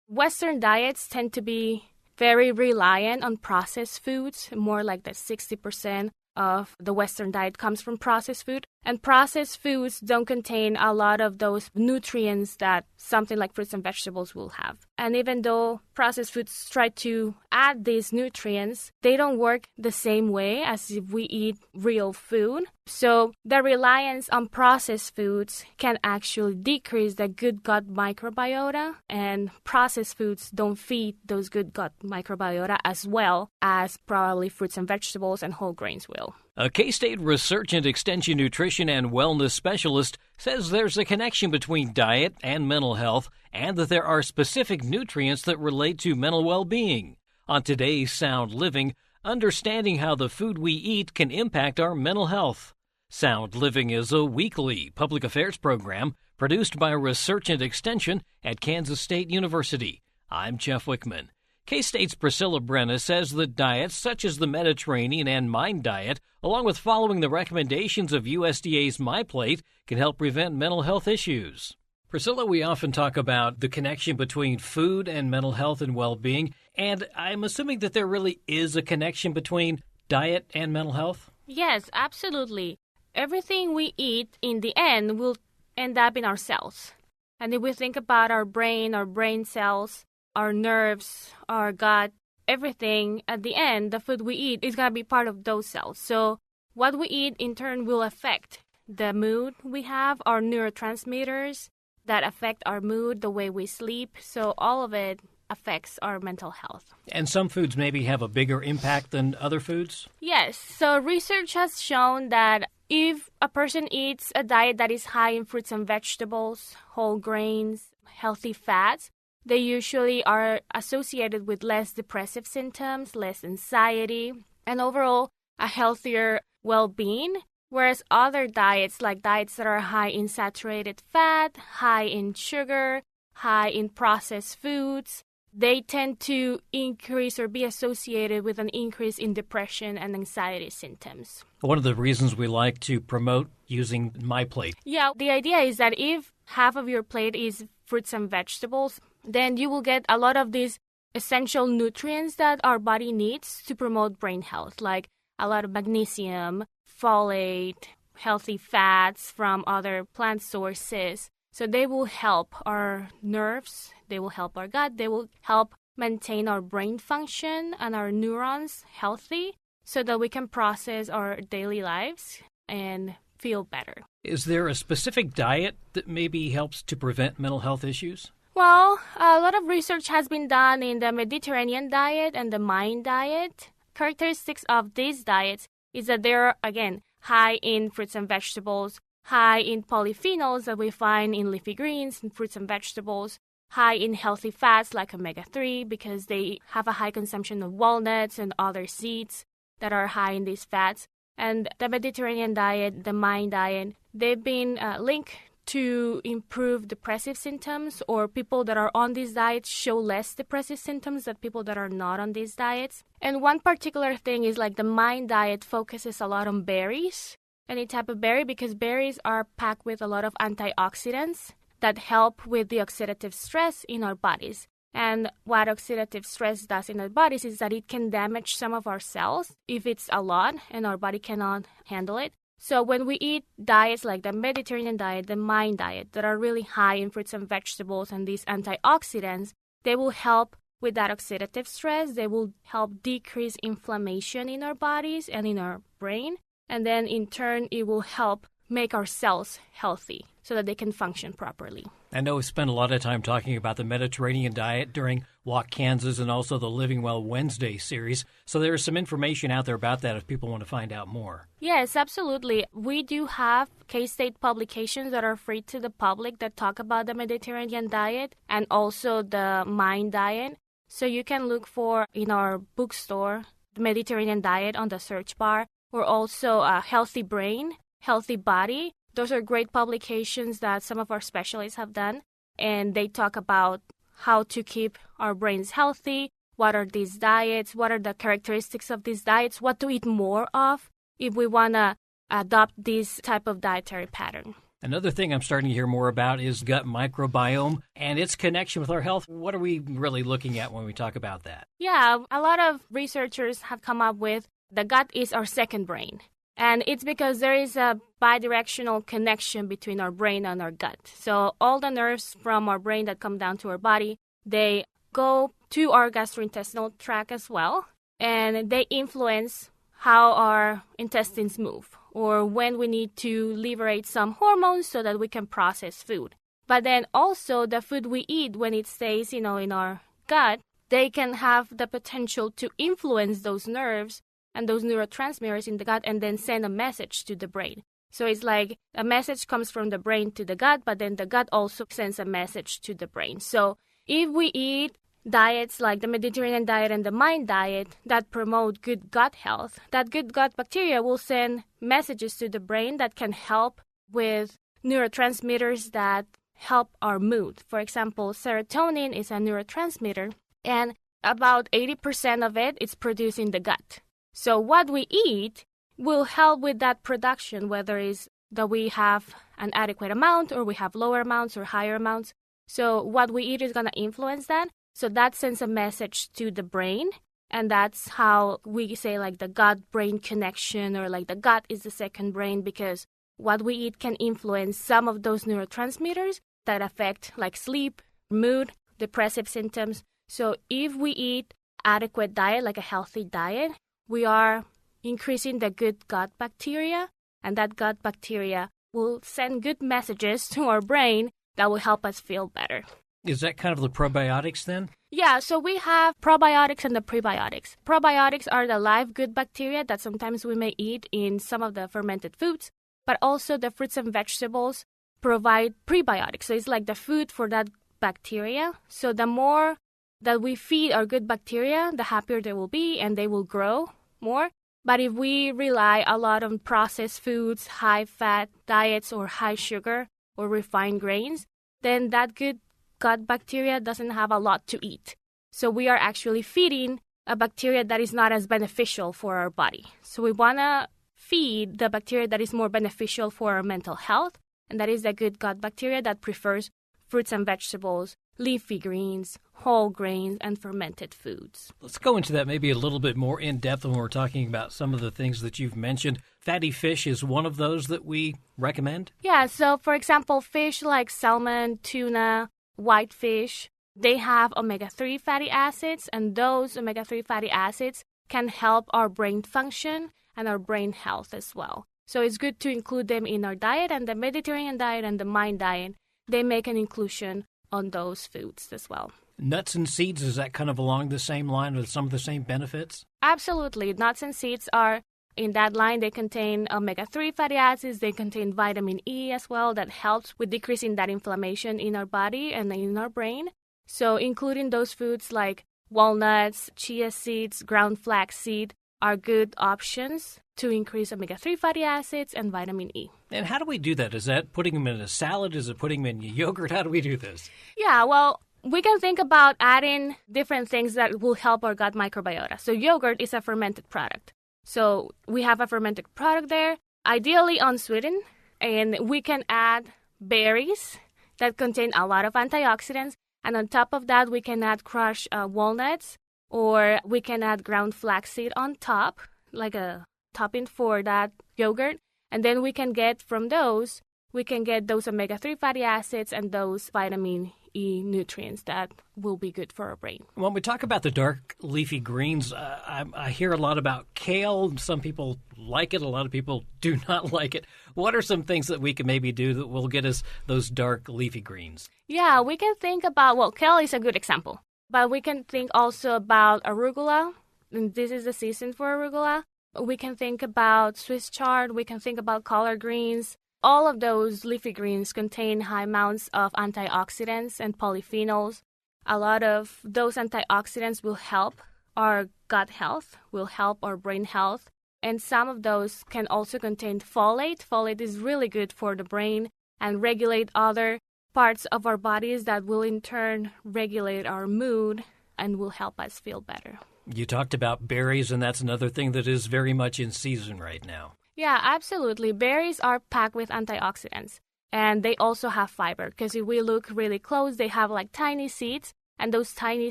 Western diets tend to be very reliant on processed foods, more like that 60% of the Western diet comes from processed food. And processed foods don't contain a lot of those nutrients that something like fruits and vegetables will have. And even though processed foods try to add these nutrients, they don't work the same way as if we eat real food. So the reliance on processed foods can actually decrease the good gut microbiota, and processed foods don't feed those good gut microbiota as well as probably fruits and vegetables and whole grains will. A K-State research and extension nutrition and wellness specialist says there's a connection between diet and mental health, and that there are specific nutrients that relate to mental well-being. On today's Sound Living, understanding how the food we eat can impact our mental health. Sound Living is a weekly public affairs program produced by Research and Extension at Kansas State University. I'm Jeff Wichman. K-State's Priscilla Brenes says that diets such as the Mediterranean and Mind diet, along with following the recommendations of USDA's MyPlate, can help prevent mental health issues. Priscilla, we often talk about the connection between food and mental health and well-being, and I'm assuming that there really is a connection between diet and mental health? Yes, absolutely. Everything we eat in the end will end up in our cells. And if we think about our brain cells, our nerves, our gut, everything, at the end, the food we eat is going to be part of those cells. So what we eat in turn will affect the mood we have, our neurotransmitters that affect our mood, the way we sleep. So all of it affects our mental health. And some foods maybe have a bigger impact than other foods? Yes. So research has shown that if a person eats a diet that is high in fruits and vegetables, whole grains, healthy fats, they usually are associated with less depressive symptoms, less anxiety, and overall a healthier well-being. Whereas other diets, like diets that are high in saturated fat, high in sugar, high in processed foods, they tend to increase or be associated with an increase in depression and anxiety symptoms. One of the reasons we like to promote using MyPlate. Yeah, the idea is that if half of your plate is fruits and vegetables, then you will get a lot of these essential nutrients that our body needs to promote brain health, like a lot of magnesium, folate, healthy fats from other plant sources. So they will help our nerves, they will help our gut, they will help maintain our brain function and our neurons healthy so that we can process our daily lives and feel better. Is there a specific diet that maybe helps to prevent mental health issues? Well, a lot of research has been done in the Mediterranean diet and the Mind diet. Characteristics of these diets is that they're, again, high in fruits and vegetables, high in polyphenols that we find in leafy greens and fruits and vegetables, high in healthy fats like omega-3 because they have a high consumption of walnuts and other seeds that are high in these fats. And the Mediterranean diet, the Mind diet, they've been linked to improve depressive symptoms, or people that are on these diets show less depressive symptoms than people that are not on these diets. And one particular thing is like the Mind diet focuses a lot on berries, any type of berry, because berries are packed with a lot of antioxidants that help with the oxidative stress in our bodies. And what oxidative stress does in our bodies is that it can damage some of our cells if it's a lot and our body cannot handle it. So when we eat diets like the Mediterranean diet, the Mind diet, that are really high in fruits and vegetables and these antioxidants, they will help with that oxidative stress. They will help decrease inflammation in our bodies and in our brain. And then in turn, it will help make our cells healthy so that they can function properly. I know we spent a lot of time talking about the Mediterranean diet during Walk Kansas and also the Living Well Wednesday series. So there is some information out there about that if people want to find out more. Yes, absolutely. We do have K-State publications that are free to the public that talk about the Mediterranean diet and also the Mind diet. So you can look for in our bookstore, the Mediterranean diet on the search bar, or also a Healthy Brain, Healthy Body. Those are great publications that some of our specialists have done, and they talk about how to keep our brains healthy, what are these diets, what are the characteristics of these diets, what to eat more of if we want to adopt this type of dietary pattern. Another thing I'm starting to hear more about is gut microbiome and its connection with our health. What are we really looking at when we talk about that? Yeah, a lot of researchers have come up with the gut is our second brain. And it's because there is a bidirectional connection between our brain and our gut. So all the nerves from our brain that come down to our body, they go to our gastrointestinal tract as well. And they influence how our intestines move, or when we need to liberate some hormones so that we can process food. But then also the food we eat, when it stays, in our gut, they can have the potential to influence those nerves and those neurotransmitters in the gut and then send a message to the brain. So it's like a message comes from the brain to the gut, but then the gut also sends a message to the brain. So if we eat diets like the Mediterranean diet and the Mind diet that promote good gut health, that good gut bacteria will send messages to the brain that can help with neurotransmitters that help our mood. For example, serotonin is a neurotransmitter, and about 80% of it is produced in the gut. So what we eat will help with that production, whether it's that we have an adequate amount or we have lower amounts or higher amounts. So what we eat is going to influence that. So that sends a message to the brain, and that's how we say like the gut-brain connection, or like the gut is the second brain, because what we eat can influence some of those neurotransmitters that affect like sleep, mood, depressive symptoms. So if we eat adequate diet, like a healthy diet, we are increasing the good gut bacteria, and that gut bacteria will send good messages to our brain that will help us feel better. Is that kind of the probiotics then? Yeah, so we have probiotics and the prebiotics. Probiotics are the live good bacteria that sometimes we may eat in some of the fermented foods, but also the fruits and vegetables provide prebiotics. So it's like the food for that bacteria. So the more that we feed our good bacteria, the happier they will be and they will grow more. But if we rely a lot on processed foods, high-fat diets, or high sugar or refined grains, then that good gut bacteria doesn't have a lot to eat. So we are actually feeding a bacteria that is not as beneficial for our body. So we want to feed the bacteria that is more beneficial for our mental health, and that is the good gut bacteria that prefers fruits and vegetables, leafy greens, whole grains, and fermented foods. Let's go into that maybe a little bit more in depth when we're talking about some of the things that you've mentioned. Fatty fish is one of those that we recommend? Yeah, so for example, fish like salmon, tuna, whitefish, they have omega-3 fatty acids, and those omega-3 fatty acids can help our brain function and our brain health as well. So it's good to include them in our diet, and the Mediterranean diet and the Mind diet, they make an inclusion on those foods as well. Nuts and seeds, is that kind of along the same line with some of the same benefits? Absolutely. Nuts and seeds are in that line. They contain omega-3 fatty acids. They contain vitamin E as well that helps with decreasing that inflammation in our body and in our brain. So including those foods like walnuts, chia seeds, ground flaxseed are good options to increase omega-3 fatty acids and vitamin E. And how do we do that? Is that putting them in a salad? Is it putting them in yogurt? How do we do this? Yeah, well, we can think about adding different things that will help our gut microbiota. So yogurt is a fermented product. So we have a fermented product there, ideally unsweetened, and we can add berries that contain a lot of antioxidants. And on top of that, we can add crushed walnuts, or we can add ground flaxseed on top, like a topping for that yogurt. And then we can get from those, we can get those omega-3 fatty acids and those vitamin E nutrients that will be good for our brain. When we talk about the dark leafy greens, I hear a lot about kale. Some people like it. A lot of people do not like it. What are some things that we can maybe do that will get us those dark leafy greens? Yeah, we can think about, well, kale is a good example. But we can think also about arugula. And this is the season for arugula. We can think about Swiss chard. We can think about collard greens. All of those leafy greens contain high amounts of antioxidants and polyphenols. A lot of those antioxidants will help our gut health, will help our brain health. And some of those can also contain folate. Folate is really good for the brain and regulate other parts of our bodies that will in turn regulate our mood and will help us feel better. You talked about berries, and that's another thing that is very much in season right now. Yeah, absolutely. Berries are packed with antioxidants. And they also have fiber because if we look really close, they have like tiny seeds, and those tiny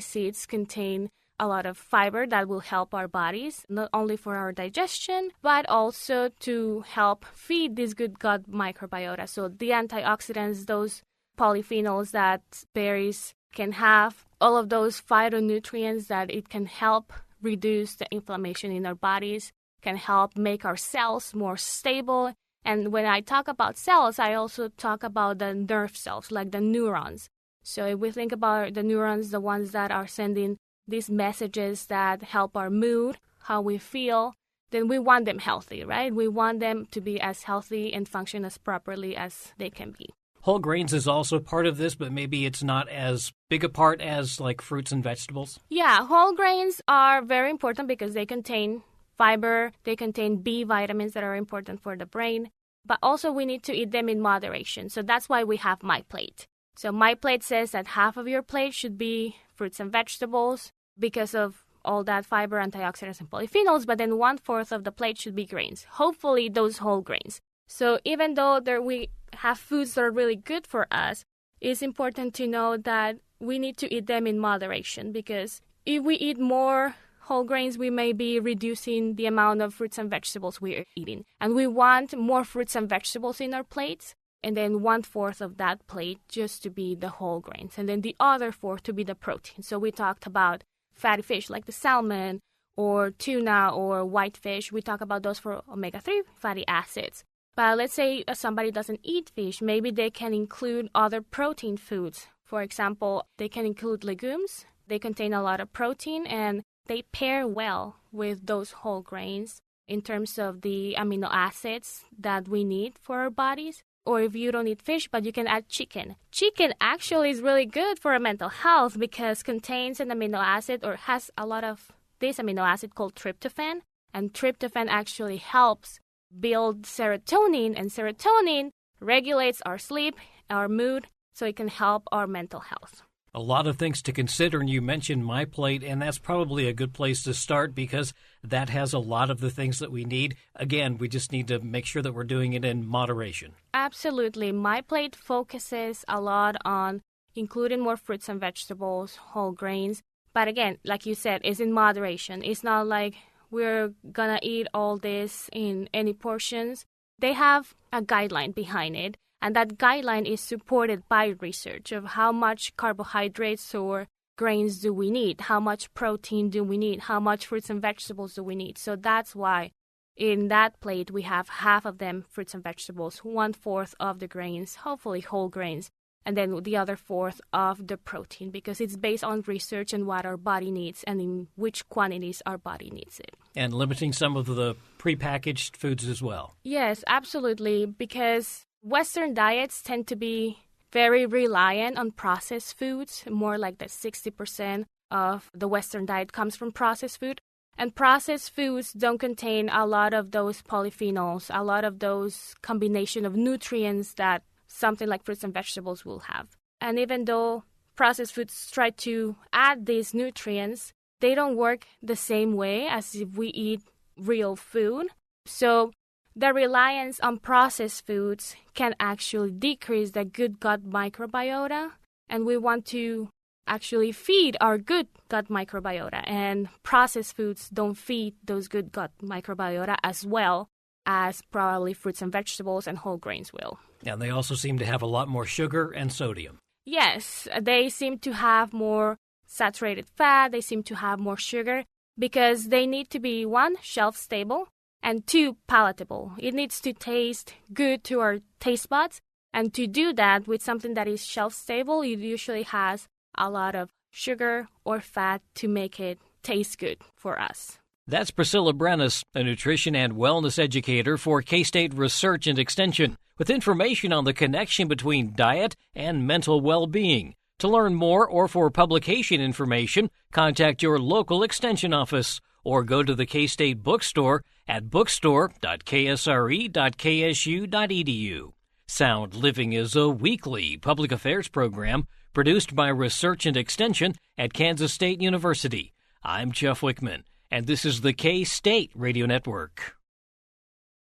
seeds contain a lot of fiber that will help our bodies, not only for our digestion, but also to help feed this good gut microbiota. So the antioxidants, those polyphenols that berries can have, all of those phytonutrients that it can help reduce the inflammation in our bodies, can help make our cells more stable. And when I talk about cells, I also talk about the nerve cells, like the neurons. So if we think about the neurons, the ones that are sending these messages that help our mood, how we feel, then we want them healthy, right? We want them to be as healthy and function as properly as they can be. Whole grains is also part of this, but maybe it's not as big a part as like fruits and vegetables. Yeah, whole grains are very important because they contain fiber, they contain B vitamins that are important for the brain, but also we need to eat them in moderation. So that's why we have My Plate. So My Plate says that half of your plate should be fruits and vegetables because of all that fiber, antioxidants, and polyphenols, but then 1/4 of the plate should be grains, hopefully those whole grains. So even though we have foods that are really good for us, it's important to know that we need to eat them in moderation because if we eat more whole grains, we may be reducing the amount of fruits and vegetables we're eating. And we want more fruits and vegetables in our plates, and then 1/4 of that plate just to be the whole grains, and then the other 4 to be the protein. So we talked about fatty fish like the salmon or tuna or whitefish. We talk about those for omega-3 fatty acids. But let's say somebody doesn't eat fish, maybe they can include other protein foods. For example, they can include legumes. They contain a lot of protein and they pair well with those whole grains in terms of the amino acids that we need for our bodies. Or if you don't eat fish, but you can add chicken. Chicken actually is really good for our mental health because contains an amino acid or has a lot of this amino acid called tryptophan. And tryptophan actually helps build serotonin, and serotonin regulates our sleep, our mood, so it can help our mental health. A lot of things to consider, and you mentioned My Plate, and that's probably a good place to start because that has a lot of the things that we need. Again, we just need to make sure that we're doing it in moderation. Absolutely. My Plate focuses a lot on including more fruits and vegetables, whole grains. But again, like you said, it's in moderation. It's not like we're going to eat all this in any portions. They have a guideline behind it. And that guideline is supported by research of how much carbohydrates or grains do we need, how much protein do we need, how much fruits and vegetables do we need. So that's why in that plate we have half of them fruits and vegetables, 1/4 of the grains, hopefully whole grains, and then the other 1/4 of the protein because it's based on research and what our body needs and in which quantities our body needs it. And limiting some of the prepackaged foods as well. Yes, absolutely, because Western diets tend to be very reliant on processed foods. More like that 60% of the Western diet comes from processed food. And processed foods don't contain a lot of those polyphenols, a lot of those combination of nutrients that something like fruits and vegetables will have. And even though processed foods try to add these nutrients, they don't work the same way as if we eat real food. So the reliance on processed foods can actually decrease the good gut microbiota, and we want to actually feed our good gut microbiota, and processed foods don't feed those good gut microbiota as well as probably fruits and vegetables and whole grains will. And they also seem to have a lot more sugar and sodium. Yes, they seem to have more saturated fat, they seem to have more sugar because they need to be, 1, shelf-stable, and 2, palatable. It needs to taste good to our taste buds. And to do that with something that is shelf-stable, it usually has a lot of sugar or fat to make it taste good for us. That's Priscilla Brenes, a nutrition and wellness educator for K-State Research and Extension, with information on the connection between diet and mental well-being. To learn more or for publication information, contact your local extension office or go to the K-State bookstore at bookstore.ksre.ksu.edu. Sound Living is a weekly public affairs program produced by Research and Extension at Kansas State University. I'm Jeff Wichman, and this is the K-State Radio Network.